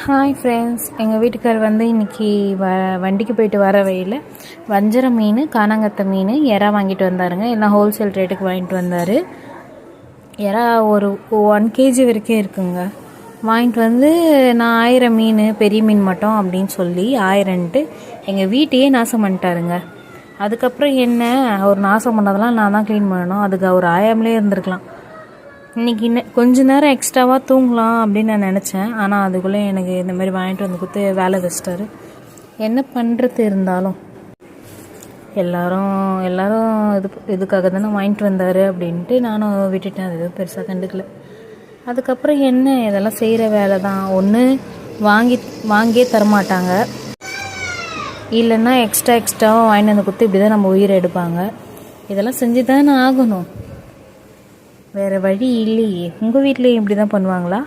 Hi friends, எங்கள் வீட்டுக்கார் வந்து இன்றைக்கி வண்டிக்கு போயிட்டு வர வழியில் வஞ்சர மீன், கானாங்கத்தை மீன், எறா வாங்கிட்டு வந்தாருங்க. எல்லாம் ஹோல்சேல் ரேட்டுக்கு வாங்கிட்டு வந்தார். எறா ஒரு 1 kg வரைக்கும் இருக்குங்க. வாங்கிட்டு வந்து நான் 1000 மீன், பெரிய மீன் மட்டும் அப்படின்னு சொல்லி 1000ன்ட்டு எங்கள் வீட்டையே நாசம் பண்ணிட்டாருங்க. அதுக்கப்புறம் என்ன, அவர் நாசம் பண்ணதெல்லாம் நான் தான் க்ளீன் பண்ணணும். அதுக்கு அவர் ஆயாமலே இருந்திருக்கலாம். இன்றைக்கி கொஞ்ச நேரம் எக்ஸ்ட்ராவாக தூங்கலாம் அப்படின்னு நான் நினச்சேன். ஆனால் அதுக்குள்ளே எனக்கு இந்த மாதிரி வாங்கிட்டு வந்து கொடுத்து வேலை வச்சிட்டாரு. என்ன பண்ணுறது, இருந்தாலும் எல்லோரும் இதுக்காக தானே வாங்கிட்டு வந்தார் அப்படின்ட்டு நானும் விட்டுட்டேன். அது எதுவும் பெருசாக கண்டுக்கல. அதுக்கப்புறம் என்ன, இதெல்லாம் செய்கிற வேலை தான். ஒன்று வாங்கியே தரமாட்டாங்க, இல்லைன்னா எக்ஸ்ட்ராவாக வாங்கிட்டு வந்து கொடுத்து இப்படி தான் நம்ம உயிரை எடுப்பாங்க. இதெல்லாம் செஞ்சு தானே ஆகணும், வேறு வழி இல்லையே. உங்கள் வீட்லேயும் இப்படி தான் பண்ணுவாங்களா?